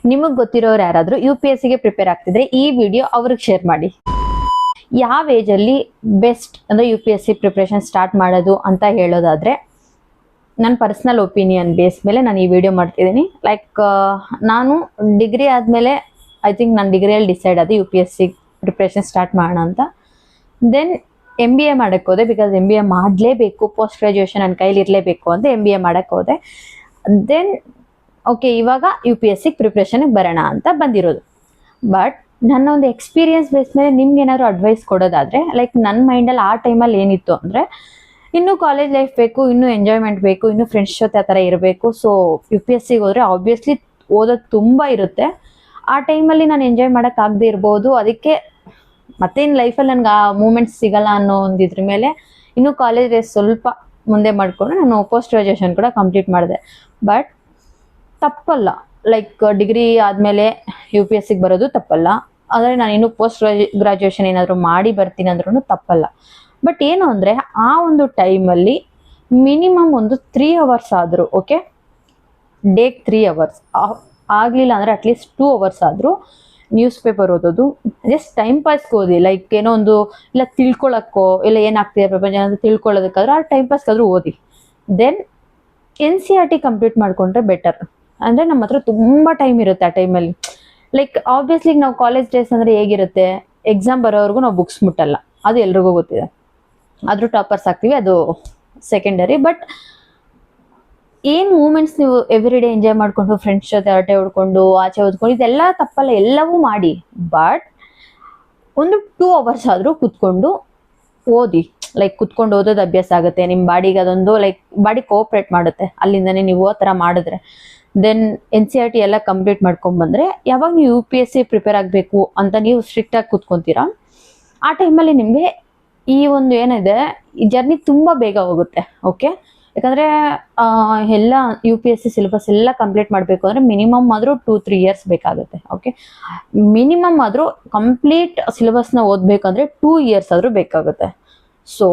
ನಿಮಗೆ ಗೊತ್ತಿರೋರು ಯಾರಾದರೂ UPSC ಗೆ ಪ್ರಿಪೇರ್ ಆಗ್ತಿದ್ರೆ ಈ ವಿಡಿಯೋ ಅವ್ರಿಗೆ ಶೇರ್ ಮಾಡಿ. ಯಾವ ಏಜಲ್ಲಿ ಬೆಸ್ಟ್ ಅಂದರೆ UPSC ಪ್ರಿಪ್ರೇಷನ್ ಸ್ಟಾರ್ಟ್ ಮಾಡೋದು ಅಂತ ಹೇಳೋದಾದರೆ, ನನ್ನ ಪರ್ಸ್ನಲ್ ಒಪಿನಿಯನ್ ಬೇಸ್ ಮೇಲೆ ನಾನು ಈ ವಿಡಿಯೋ ಮಾಡ್ತಿದ್ದೀನಿ. ಲೈಕ್ ನಾನು ಡಿಗ್ರಿ ಆದಮೇಲೆ ಐ ಥಿಂಕ್ ನಾನು ಡಿಗ್ರಿಯಲ್ಲಿ ಡಿಸೈಡ್ ಆದೆ UPSC ಪ್ರಿಪ್ರೇಷನ್ ಸ್ಟಾರ್ಟ್ ಮಾಡೋಣ ಅಂತ. ದೆನ್ MBA ಮಾಡೋಕ್ಕೆ ಹೋದೆ, ಬಿಕಾಸ್ MBA ಮಾಡಲೇಬೇಕು, ಪೋಸ್ಟ್ ಗ್ರ್ಯಾಜುಯೇಷನ್ ನನ್ನ ಕೈಲಿ ಇರಲೇಬೇಕು ಅಂತ MBA ಮಾಡೋಕ್ಕೆ ಹೋದೆ. ದೆನ್ ಓಕೆ, ಇವಾಗ UPSC ಪ್ರಿಪ್ರೇಷನ್ಗೆ ಬರೋಣ ಅಂತ ಬಂದಿರೋದು. ಬಟ್ ನನ್ನ ಒಂದು ಎಕ್ಸ್ಪೀರಿಯನ್ಸ್ ಬೇಸ್ ಮೇಲೆ ನಿಮ್ಗೆ ಏನಾದ್ರು ಅಡ್ವೈಸ್ ಕೊಡೋದಾದರೆ, ಲೈಕ್ ನನ್ನ ಮೈಂಡಲ್ಲಿ ಆ ಟೈಮಲ್ಲಿ ಏನಿತ್ತು ಅಂದರೆ, ಇನ್ನೂ ಕಾಲೇಜ್ ಲೈಫ್ ಬೇಕು, ಇನ್ನೂ ಎಂಜಾಯ್ಮೆಂಟ್ ಬೇಕು, ಇನ್ನೂ ಫ್ರೆಂಡ್ಸ್ ಜೊತೆ ಆ ಥರ ಇರಬೇಕು. ಸೊ UPSCಗೆ ಹೋದರೆ ಆಬ್ವಿಯಸ್ಲಿ ಓದೋದು ತುಂಬ ಇರುತ್ತೆ. ಆ ಟೈಮಲ್ಲಿ ನಾನು ಎಂಜಾಯ್ ಮಾಡೋಕ್ಕಾಗದೇ ಇರ್ಬೋದು. ಅದಕ್ಕೆ ಮತ್ತೇನು ಲೈಫಲ್ಲಿ ನನಗೆ ಆ ಮೂಮೆಂಟ್ಸ್ ಸಿಗಲ್ಲ ಅನ್ನೋ ಒಂದು ಇದ್ರ ಮೇಲೆ ಇನ್ನೂ ಕಾಲೇಜ್ ಡೇಸ್ ಸ್ವಲ್ಪ ಮುಂದೆ ಮಾಡಿಕೊಂಡು ನಾನು ಪೋಸ್ಟ್ ಗ್ರ್ಯಾಜುಯೇಷನ್ ಕೂಡ ಕಂಪ್ಲೀಟ್ ಮಾಡಿದೆ. ಬಟ್ ತಪ್ಪಲ್ಲ, ಲೈಕ್ ಡಿಗ್ರಿ ಆದಮೇಲೆ UPSCಗೆ ಬರೋದು ತಪ್ಪಲ್ಲ. ಆದರೆ ನಾನು ಇನ್ನೂ ಪೋಸ್ಟ್ ಗ್ರ್ಯಾಜುಯೇಷನ್ ಏನಾದರೂ ಮಾಡಿ ಬರ್ತೀನಿ ಅಂದ್ರೂ ತಪ್ಪಲ್ಲ. ಬಟ್ ಏನು ಅಂದರೆ, ಆ ಒಂದು ಟೈಮಲ್ಲಿ ಮಿನಿಮಮ್ ಒಂದು 3 hours ಆದರೂ, ಓಕೆ, ಡೇಗೆ 3 hours ಆಗಲಿಲ್ಲ ಅಂದರೆ ಅಟ್ಲೀಸ್ಟ್ 2 hours ಆದರೂ ನ್ಯೂಸ್ ಪೇಪರ್ ಓದೋದು. ಜಸ್ಟ್ ಟೈಮ್ ಪಾಸ್ಗೆ ಓದಿ, ಲೈಕ್ ಏನೋ ಒಂದು ಇಲ್ಲ ತಿಳ್ಕೊಳ್ಳೋಕ್ಕೋ ಇಲ್ಲ ಏನಾಗ್ತಿದೆ ಪ್ರಪಂಚ ಅಂತ ತಿಳ್ಕೊಳ್ಳೋದಕ್ಕಾದ್ರೂ ಆ ಟೈಮ್ ಪಾಸ್ಗಾದರೂ ಓದಿ. ದೆನ್ NCERT ಕಂಪ್ಲೀಟ್ ಮಾಡಿಕೊಂಡ್ರೆ ಬೆಟರ್. ಅಂದರೆ ನಮ್ಮ ಹತ್ರ ತುಂಬ ಟೈಮ್ ಇರುತ್ತೆ ಆ ಟೈಮಲ್ಲಿ. ಲೈಕ್ ಆಬ್ವಿಯಸ್ಲಿ ನಾವು ಕಾಲೇಜ್ ಡೇಸ್ ಅಂದರೆ ಹೇಗಿರುತ್ತೆ, ಎಕ್ಸಾಮ್ ಬರೋವರೆಗೂ ನಾವು ಬುಕ್ಸ್ ಮುಟ್ಟಲ್ಲ, ಅದು ಎಲ್ರಿಗೂ ಗೊತ್ತಿದೆ. ಆದರೂ ಟಾಪರ್ಸ್ ಆಗ್ತೀವಿ, ಅದು ಸೆಕೆಂಡರಿ. ಬಟ್ ಏನು ಮೂಮೆಂಟ್ಸ್ ನೀವು ಎವ್ರಿ ಡೇ ಎಂಜಾಯ್ ಮಾಡಿಕೊಂಡು ಫ್ರೆಂಡ್ಸ್ ಜೊತೆ ಹರಟೆ ಹೊಡ್ಕೊಂಡು ಆಚೆ ಓದ್ಕೊಂಡು ಇದೆಲ್ಲ ತಪ್ಪಲ್ಲ, ಎಲ್ಲವೂ ಮಾಡಿ. ಬಟ್ ಒಂದು 2 hours ಆದರೂ ಕುತ್ಕೊಂಡು ಓದಿ. ಲೈಕ್ ಕುತ್ಕೊಂಡು ಓದೋದು ಅಭ್ಯಾಸ ಆಗುತ್ತೆ, ನಿಮ್ಮ ಬಾಡಿಗೆ ಅದೊಂದು ಲೈಕ್ ಬಾಡಿ ಕೋಆಪ್ರೇಟ್ ಮಾಡುತ್ತೆ. ಅಲ್ಲಿಂದನೇ ನೀವು ಆ ಥರ ಮಾಡಿದ್ರೆ ದೆನ್ NCERT ಎಲ್ಲ ಕಂಪ್ಲೀಟ್ ಮಾಡ್ಕೊಂಡ್ಬಂದರೆ, ಯಾವಾಗ ನೀವು UPSC ಪ್ರಿಪೇರ್ ಆಗಬೇಕು ಅಂತ ನೀವು ಸ್ಟ್ರಿಕ್ಟಾಗಿ ಕುತ್ಕೊತೀರಾ, ಆ ಟೈಮಲ್ಲಿ ನಿಮಗೆ ಈ ಒಂದು ಏನಿದೆ ಈ ಜರ್ನಿ ತುಂಬ ಬೇಗ ಹೋಗುತ್ತೆ. ಓಕೆ, ಯಾಕಂದರೆ ಎಲ್ಲ UPSC ಸಿಲೆಬಸ್ ಎಲ್ಲ ಕಂಪ್ಲೀಟ್ ಮಾಡಬೇಕು ಅಂದರೆ ಮಿನಿಮಮ್ ಆದರೂ 2-3 years ಬೇಕಾಗುತ್ತೆ. ಓಕೆ, ಮಿನಿಮಮ್ ಆದರೂ ಕಂಪ್ಲೀಟ್ ಸಿಲೆಬಸ್ನ ಓದಬೇಕಂದ್ರೆ 2 years ಆದರೂ ಬೇಕಾಗುತ್ತೆ. ಸೊ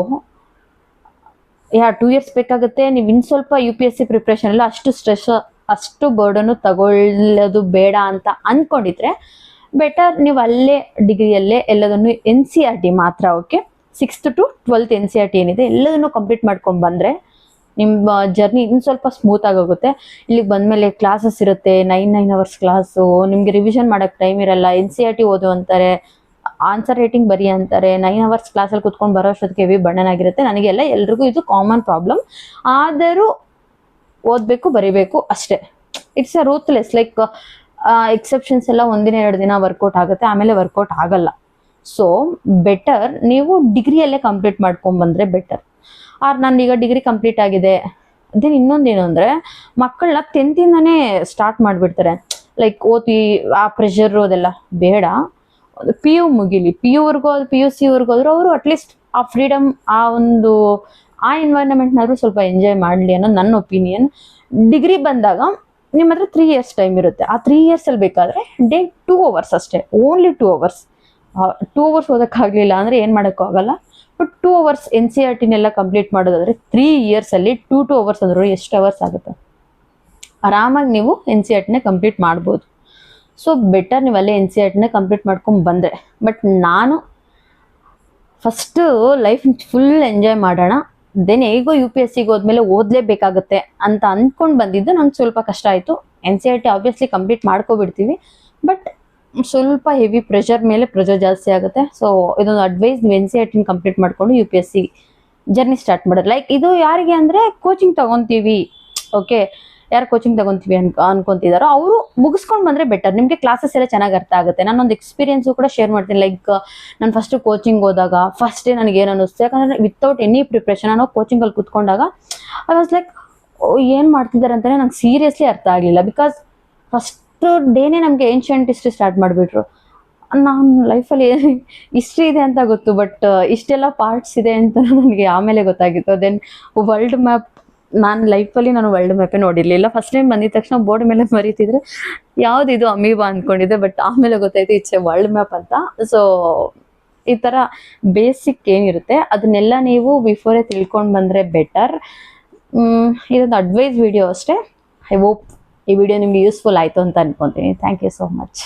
2 years ಬೇಕಾಗುತ್ತೆ. ನೀವು ಇನ್ನು ಸ್ವಲ್ಪ UPSC ಪ್ರಿಪ್ರೇಷನ್ ಎಲ್ಲ ಅಷ್ಟು ಸ್ಟ್ರೆಸ್ ಅಷ್ಟು ಬರ್ಡನ್ನು ತಗೊಳ್ಳೋದು ಬೇಡ ಅಂತ ಅಂದ್ಕೊಂಡಿದ್ರೆ ಬೆಟರ್ ನೀವು ಅಲ್ಲೇ ಡಿಗ್ರಿಯಲ್ಲೇ ಎಲ್ಲದನ್ನು NCERT ಮಾತ್ರ, okay, 6th to 12th NCERT ಏನಿದೆ ಎಲ್ಲದನ್ನು ಕಂಪ್ಲೀಟ್ ಮಾಡ್ಕೊಂಡು ಬಂದರೆ ನಿಮ್ಮ ಜರ್ನಿ ಇನ್ನು ಸ್ವಲ್ಪ ಸ್ಮೂತ್ ಆಗೋಗುತ್ತೆ. ಇಲ್ಲಿಗೆ ಬಂದಮೇಲೆ ಕ್ಲಾಸಸ್ ಇರುತ್ತೆ, 9 hours ಕ್ಲಾಸು, ನಿಮಗೆ ರಿವಿಷನ್ ಮಾಡೋಕ್ಕೆ ಟೈಮ್ ಇರಲ್ಲ. NCERT ಓದು ಅಂತಾರೆ, ಆನ್ಸರ್ ರೈಟಿಂಗ್ ಬರಿ ಅಂತಾರೆ. 9 hours ಕ್ಲಾಸಲ್ಲಿ ಕುತ್ಕೊಂಡು ಬರೋ ಅಷ್ಟೊತ್ತಿಗೆ ಹೆವಿ ಬಣ್ಣನಾಗಿರುತ್ತೆ. ನನಗೆಲ್ಲ ಎಲ್ರಿಗೂ ಇದು ಕಾಮನ್ ಪ್ರಾಬ್ಲಮ್. ಆದರೂ ಓದಬೇಕು, ಬರೀಬೇಕು ಅಷ್ಟೇ. It's a ruthless. Like exceptions ಎಲ್ಲ 1-2 ದಿನ ವರ್ಕೌಟ್ ಆಗುತ್ತೆ, ಆಮೇಲೆ ವರ್ಕೌಟ್ ಆಗಲ್ಲ. ಸೊ ಬೆಟರ್ ನೀವು ಡಿಗ್ರಿಯಲ್ಲೇ ಕಂಪ್ಲೀಟ್ ಮಾಡ್ಕೊಂಡ್ಬಂದರೆ ಬೆಟರ್. ನಾನೀಗ ಡಿಗ್ರಿ ಕಂಪ್ಲೀಟ್ ಆಗಿದೆ. ದೆನ್ ಇನ್ನೊಂದೇನು ಅಂದರೆ, ಮಕ್ಕಳನ್ನ 10th ಇಂದನೇ ಸ್ಟಾರ್ಟ್ ಮಾಡಿಬಿಡ್ತಾರೆ. ಲೈಕ್ ಓದಿ ಆ ಪ್ರೆಷರು ಅದೆಲ್ಲ ಬೇಡ. PU ಮುಗಿಲಿ, PUವರೆಗೂ PUC ಹೋದ್ರು ಅವರು ಅಟ್ಲೀಸ್ಟ್ ಆ ಫ್ರೀಡಮ್, ಆ ಒಂದು ಆ ಎನ್ವೈರನ್ಮೆಂಟ್ನಾದ್ರು ಸ್ವಲ್ಪ ಎಂಜಾಯ್ ಮಾಡಲಿ ಅನ್ನೋದು ನನ್ನ ಒಪಿನಿಯನ್. ಡಿಗ್ರಿ ಬಂದಾಗ ನಿಮ್ಮ ಹತ್ರ 3 years ಟೈಮ್ ಇರುತ್ತೆ. ಆ 3 yearsಲ್ಲಿ ಬೇಕಾದರೆ ಡೇ 2 hours ಅಷ್ಟೇ, ಓನ್ಲಿ 2 hours. 2 hours ಓದೋಕ್ಕಾಗಲಿಲ್ಲ ಅಂದರೆ ಏನು ಮಾಡೋಕ್ಕಾಗಲ್ಲ. ಬಟ್ 2 hours NCERTನೆಲ್ಲ ಕಂಪ್ಲೀಟ್ ಮಾಡೋದಾದರೆ 3 yearsಲ್ಲಿ 2 hours ಅಂದರೂ ಎಷ್ಟು ಅವರ್ಸ್ ಆಗುತ್ತೆ? ಆರಾಮಾಗಿ ನೀವು NCERTನೇ ಕಂಪ್ಲೀಟ್ ಮಾಡ್ಬೋದು. ಸೊ ಬೆಟರ್ ನೀವು ಅಲ್ಲೇ NCERTನೇ ಕಂಪ್ಲೀಟ್ ಮಾಡ್ಕೊಂಡು ಬಂದರೆ. ಬಟ್ ನಾನು ಫಸ್ಟು ಲೈಫ್ ಫುಲ್ ಎಂಜಾಯ್ ಮಾಡೋಣ, ದೆನ್ ಹೇಗೋ UPSCಗೆ ಹೋದ್ಮೇಲೆ ಓದಲೇಬೇಕಾಗುತ್ತೆ ಅಂತ ಅಂದ್ಕೊಂಡು ಬಂದಿದ್ದು. ನಂಗೆ ಸ್ವಲ್ಪ ಕಷ್ಟ ಆಯಿತು. NCERT ಆಬ್ವಿಯಸ್ಲಿ ಕಂಪ್ಲೀಟ್ ಮಾಡ್ಕೊಬಿಡ್ತೀವಿ, ಬಟ್ ಸ್ವಲ್ಪ ಹೆವಿ ಪ್ರೆಷರ್ ಮೇಲೆ ಪ್ರೆಷರ್ ಜಾಸ್ತಿ ಆಗುತ್ತೆ. ಸೊ ಇದೊಂದು ಅಡ್ವೈಸ್, ನೀವು NCERTನ ಕಂಪ್ಲೀಟ್ ಮಾಡಿಕೊಂಡು UPSC ಜರ್ನಿ ಸ್ಟಾರ್ಟ್ ಮಾಡೋದು. ಲೈಕ್ ಇದು ಯಾರಿಗೆ ಅಂದರೆ ಕೋಚಿಂಗ್ ತೊಗೊತೀವಿ, ಓಕೆ, ಯಾರು ಕೋಚಿಂಗ್ ತೊಗೊತೀವಿ ಅನ್ಕೊತಿದಾರೋ ಅವರು ಮುಗಿಸ್ಕೊಂಡು ಬಂದರೆ ಬೆಟರ್. ನಿಮಗೆ ಕ್ಲಾಸಸ್ ಎಲ್ಲ ಚೆನ್ನಾಗಿ ಅರ್ಥ ಆಗುತ್ತೆ. ನಾನೊಂದು ಎಕ್ಸ್ಪೀರಿಯನ್ಸು ಕೂಡ ಶೇರ್ ಮಾಡ್ತೀನಿ. ಲೈಕ್ ನಾನು ಫಸ್ಟು ಕೋಚಿಂಗ್ ಹೋದಾಗ ಫಸ್ಟ್ ಡೇ ನನಗೇನು ಅನ್ನಿಸ್ತು, ಯಾಕಂದರೆ ವಿತೌಟ್ ಎನಿ ಪ್ರಿಪ್ರೇಷನ್ ನಾನು ಕೋಚಿಂಗಲ್ಲಿ ಕೂತ್ಕೊಂಡಾಗ ಐ ವಾಸ್ ಲೈಕ್ ಏನು ಮಾಡ್ತಿದ್ದಾರೆ ಅಂತಲೇ ನಂಗೆ ಸೀರಿಯಸ್ಲಿ ಅರ್ಥ ಆಗಲಿಲ್ಲ. ಬಿಕಾಸ್ ಫಸ್ಟ್ ಡೇನೇ ನಮಗೆ ಏನ್ಷಿಯಂಟ್ ಹಿಸ್ಟ್ರಿ ಸ್ಟಾರ್ಟ್ ಮಾಡಿಬಿಟ್ರು. ನಾನು ಲೈಫಲ್ಲಿ ಹಿಸ್ಟ್ರಿ ಇದೆ ಅಂತ ಗೊತ್ತು, ಬಟ್ ಇಷ್ಟೆಲ್ಲ ಪಾರ್ಟ್ಸ್ ಇದೆ ಅಂತ ನನಗೆ ಆಮೇಲೆ ಗೊತ್ತಾಗಿತ್ತು. ದೆನ್ ವರ್ಲ್ಡ್ ಮ್ಯಾಪ್, ನಾನು ಲೈಫಲ್ಲಿ ವರ್ಲ್ಡ್ ಮ್ಯಾಪೇ ನೋಡಿರಲಿಲ್ಲ. ಫಸ್ಟ್ ಟೈಮ್ ಬಂದಿದ ತಕ್ಷಣ ಬೋರ್ಡ್ ಮೇಲೆ ಮರೀತಿದ್ರೆ ಯಾವುದಿದು ಅಮೀಬಾ ಅಂದ್ಕೊಂಡಿದ್ದೆ, ಬಟ್ ಆಮೇಲೆ ಗೊತ್ತಾಯ್ತು ಇಟ್ಸ್ ಎ ವರ್ಲ್ಡ್ ಮ್ಯಾಪ್ ಅಂತ. ಸೊ ಈ ಥರ ಬೇಸಿಕ್ ಏನಿರುತ್ತೆ ಅದನ್ನೆಲ್ಲ ನೀವು ಬಿಫೋರೇ ತಿಳ್ಕೊಂಡು ಬಂದರೆ ಬೆಟರ್. ಇದೊಂದು ಅಡ್ವೈಸ್ ವಿಡಿಯೋ ಅಷ್ಟೇ. ಐ ಹೋಪ್ ಈ ವಿಡಿಯೋ ನಿಮ್ಗೆ ಯೂಸ್ಫುಲ್ ಆಯಿತು ಅಂತ ಅನ್ಕೊತೀನಿ. Thank you so much.